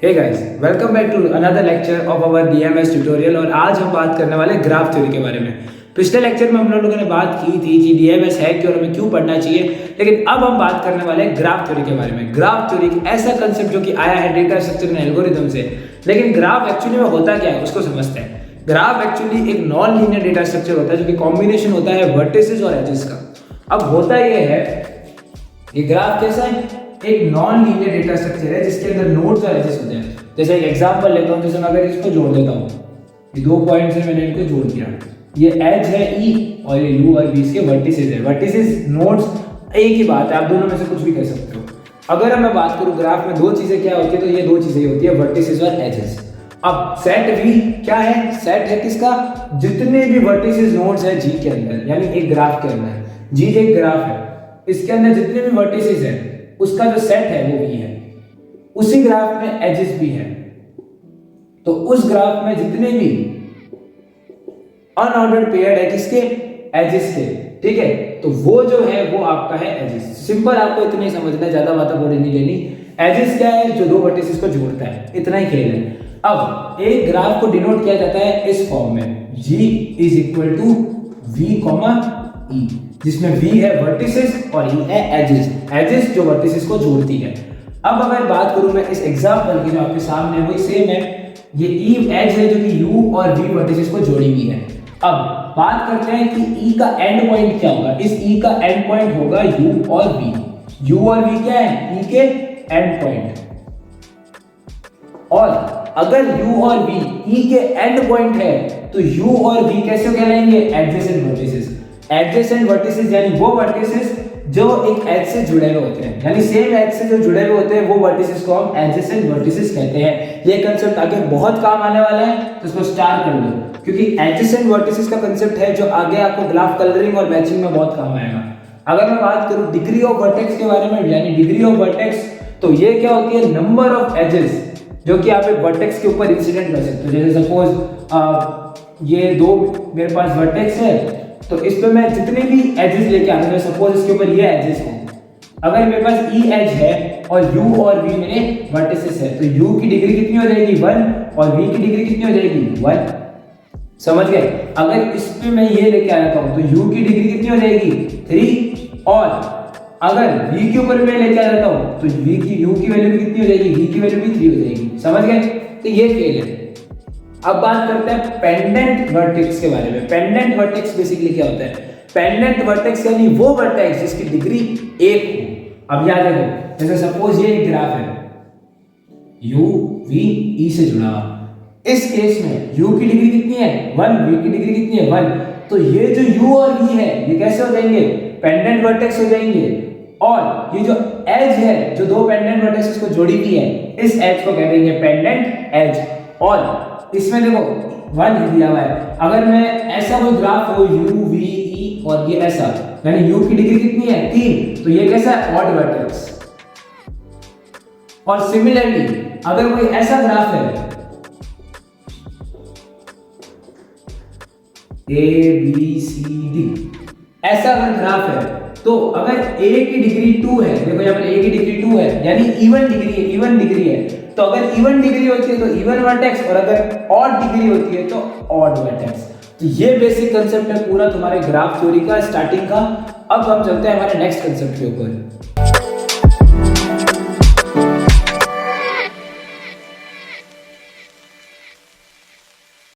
Hey guys, welcome back to another lecture of our DMS tutorial. और आज हम बात करने वाले ग्राफ थ्योरी के बारे में। पिछले लेक्चर में हम लोगों ने बात की थी कि डीएमएस है क्यों और हमें क्यों पढ़ना चाहिए, लेकिन अब हम बात करने वाले हैं ग्राफ थ्योरी के बारे में। ग्राफ थ्योरी एक ऐसा कंसेप्ट जो कि आया है डेटा स्ट्रक्चर एंड एल्गोरिथम से, लेकिन ग्राफ एक्चुअली में होता क्या है उसको समझते हैं। ग्राफ एक्चुअली एक नॉन लीनियर डेटा स्ट्रक्चर होता है जो कि कॉम्बिनेशन होता है वर्टिसेस और एजेस का। अब होता यह है, ये ग्राफ कैसा है, एक नॉन लीनियर डेटा स्ट्रक्चर है जिसके अंदर नोड्स और एजेस होते हैं। जैसे एक एग्जांपल लेता हूं, जैसे मैं अगर इसको जोड़ देता हूं, ये दो पॉइंट्स हैं, मैंने इनको जोड़ दिया, ये एज है ई और ये यू और बी इसके वर्टिसेस है। वर्टिसेस नोड्स एक ही बात है, आप दोनों में से कुछ भी कह सकते हो। अगर मैं बात करूं ग्राफ में दो चीजें क्या होती है, तो ये दो चीजें होती है, वर्टिसेस और एजेस। अब सेट वी क्या है, सेट है किसका, जितने भी वर्टिसेस नोड्स है जी के अंदर, यानी एक ग्राफ के अंदर। जी एक ग्राफ है, इसके अंदर जितने भी वर्टिसेस है उसका जो सेट है वो वी है। उसी ग्राफ में एजेस भी है, तो उस ग्राफ में जितने भी अनऑर्डर्ड पेयर है किसके, एजेस के, ठीक है, तो वो जो है वो आपका है एजेस। सिंपल, आपको इतना ही समझना है, ज्यादा बातें बड़ी नहीं लेनी। एजेस क्या है, जो दो वर्टिसेस को जोड़ता है, इतना ही खेल है। अब एक ग्राफ को डिनोट किया जाता है इस फॉर्म में, G is equal to V comma E, जिसमें V है वर्टिसेस और E है एजेस। एजेस जो वर्टिसेस को जोड़ती है। अब अगर बात करूं मैं इस एग्जांपल की जो आपके सामने है, वही सेम है। ये E एज है जो कि U और V वर्टिसेस को जोड़ी हुई है। अब बात करते हैं कि E का एंड पॉइंट क्या होगा। इस E का एंड पॉइंट होगा U और V। U और V क्या है, E के एंड पॉइंट। और अगर U और V E के एंड पॉइंट है तो U और V कैसे कहलाएंगे, एडजेसेंट वर्टिसेस। एडजेसेंट वर्टिसेस यानी वो वर्टिसेस जो एक एज से जुड़े हुए होते हैं, यानी सेम एज से जो जुड़े हुए होते हैं वो वर्टिसेस को हम एडजेसेंट वर्टिसेस कहते हैं। ये कंसेप्ट आगे बहुत काम आने वाला है, तो इसको स्टार कर लो, क्योंकि एडजेसेंट वर्टिसेस का कंसेप्ट है जो आगे आपको ग्राफ कलरिंग और मैचिंग में बहुत काम आएगा। अगर मैं बात करूं डिग्री ऑफ वर्टेक्स के बारे में, यानी डिग्री ऑफ वर्टेक्स, तो ये क्या होती है, नंबर ऑफ एजेस जो कि आप एक वर्टेक्स के ऊपर इंसिडेंट कर सकते हो। जैसे सपोज ये दो मेरे पास वर्टेक्स है, तो इस पे मैं जितने भी एजेस लेके आता हूं, सपोज इसके ऊपर ये एजेस हो, अगर मेरे पास ई एज है और यू और वी मेरे वर्टिसेस है, तो यू की डिग्री कितनी हो जाएगी 1 और वी की डिग्री कितनी हो जाएगी 1। समझ गए। अगर इस पे मैं ये लेके आता हूं तो यू की डिग्री कितनी हो जाएगी 3, और अगर v के ऊपर मैं लेके आ जाता हूं तो v की u की वैल्यू भी कितनी हो जाएगी, v की वैल्यू भी 3 हो जाएगी। समझ गए, तो ये खेल है। अब बात करते हैं पेंडेंट वर्टेक्स के बारे में। पेंडेंट वर्टेक्स बेसिकली क्या होता है, पेंडेंट वर्टेक्स यानी वो वर्टेक्स जिसकी डिग्री 1 हो। अब याद रखो, जैसे सपोज ये एक ग्राफ है, u v e से जुड़ा हुआ, इस केस में u की डिग्री कितनी है 1, v की डिग्री कितनी है 1, तो ये जो u और v है ये कैसे हो जाएंगे, पेंडेंट वर्टेक्स हो जाएंगे। और ये जो एज है जो दो पेंडेंट वर्टेक्सेस को जोड़ी हुई है, इस एज को कह देंगे पेंडेंट एज। और इसमें देखो 1 दिया हुआ है, अगर मैं ऐसा कोई ग्राफ हो u v e और ये ऐसा, यानी u की डिग्री कितनी है 3, तो ये कैसा है, ऑड वर्टेक्स। और सिमिलरली अगर कोई ऐसा ग्राफ है a b c d, ऐसा अगर ग्राफ है, तो अगर a की डिग्री 2 है, देखो यहाँ पर a की डिग्री 2 है, यानी इवन डिग्री है, इवन डिग्री है, तो अगर इवन डिग्री होती है तो इवन वर्टेक्स, और अगर ऑड डिग्री होती है तो ऑड वर्टेक्स। तो ये बेसिक कंसेप्ट है पूरा तुम्हारे ग्राफ थ्योरी का, स्टार्टिंग का। अब हम चलते हैं हमारे नेक्स्ट कंसेप्ट के ऊपर।